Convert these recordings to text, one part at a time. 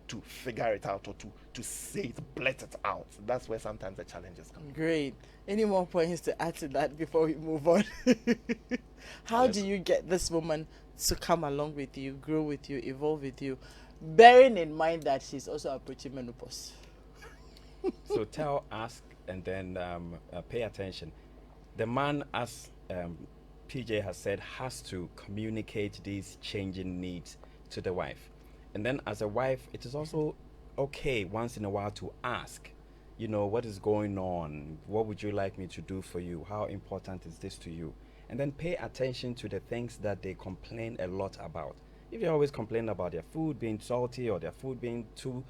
to figure it out or to say it, blurt it out. That's where sometimes the challenges come. Great. Any more points to add to that before we move on? How do you get this woman to come along with you, grow with you, evolve with you, bearing in mind that she's also approaching menopause? So tell, ask, and then pay attention. The man, as PJ has said, has to communicate these changing needs to the wife. And then as a wife, it is also okay once in a while to ask, what is going on? What would you like me to do for you? How important is this to you? And then pay attention to the things that they complain a lot about. If you always complain about their food being salty or their food being too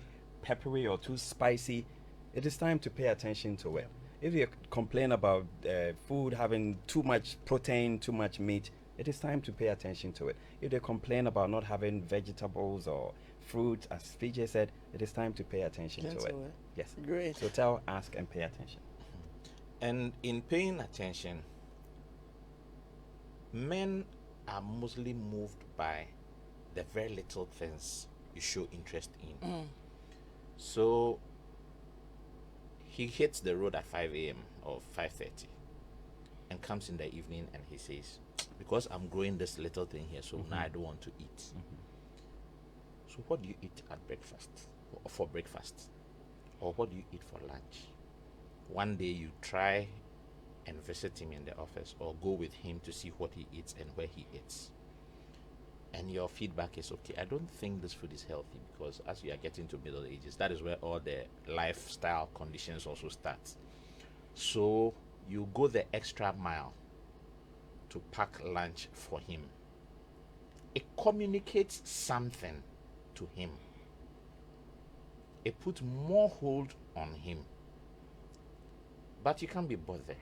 peppery or too spicy, it is time to pay attention to it. If you complain about food having too much protein, too much meat, it is time to pay attention to it. If they complain about not having vegetables or fruit, as PJ said, it is time to pay attention to it. Yes. Great. So tell, ask, and pay attention. And in paying attention, men are mostly moved by the very little things you show interest in. So he hits the road at 5 a.m. or 5:30 and comes in the evening and he says, because I'm growing this little thing here, so now I don't want to eat. So what do you eat at breakfast or for breakfast? Or what do you eat for lunch? One day you try and visit him in the office or go with him to see what he eats and where he eats. And your feedback is, okay, I don't think this food is healthy, because as you are getting to middle ages, that is where all the lifestyle conditions also start. So you go the extra mile to pack lunch for him. It communicates something to him. It puts more hold on him. But you can't be bothered.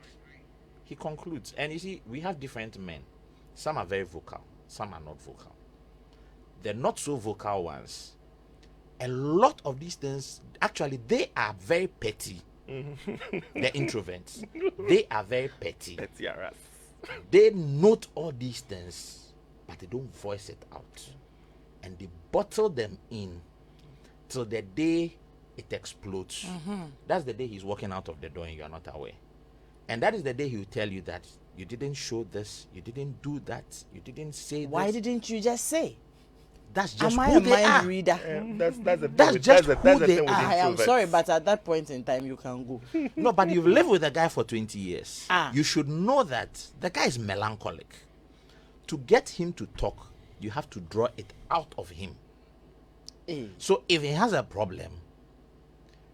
He concludes. And you see, we have different men. Some are very vocal, some are not vocal. The not so vocal ones, a lot of these things, actually, they are very petty. The introverts, they are very petty. They note all these things, but they don't voice it out. And they bottle them in till the day it explodes. That's the day he's walking out of the door and you're not aware. And that is the day he will tell you that you didn't show this, you didn't do that, you didn't say this. Why didn't you just say? That's just Am I who a they mind are. reader? That's just who they with are. I am introverts. sorry, but at that point in time, you can go. No, but you've lived with a guy for 20 years. Ah. You should know that the guy is melancholic. To get him to talk, you have to draw it out of him. So if he has a problem,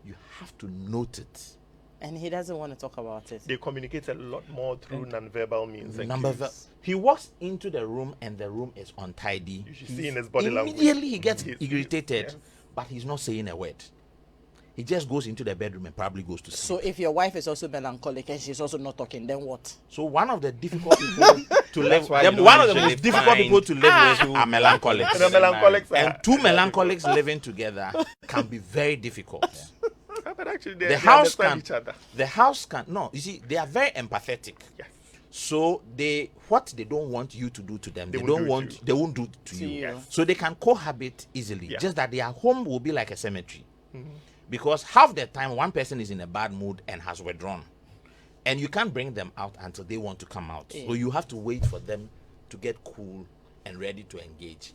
you have to note it. And he doesn't want to talk about it. They communicate a lot more through non-verbal means. and Number cues. he walks into the room and the room is untidy. You should see in his body language. Immediately he gets He's- irritated, yes. but he's not saying a word. He just goes into the bedroom and probably goes to sleep. So if your wife is also melancholic and she's also not talking, then what? So one of the difficult people to live why you don't one of the usually most difficult find people to live with are melancholics. The melancholics And are- two melancholics living together can be very difficult. But actually, The they house understand can each other. the house can no, you see, they are very empathetic. Yes. So what they don't want you to do to them, they won't don't do it to want you. they won't do it to you. you. Yes. So they can cohabit easily. Yeah. Just that their home will be like a cemetery. Because half the time one person is in a bad mood and has withdrawn. And you can't bring them out until they want to come out. So you have to wait for them to get cool and ready to engage.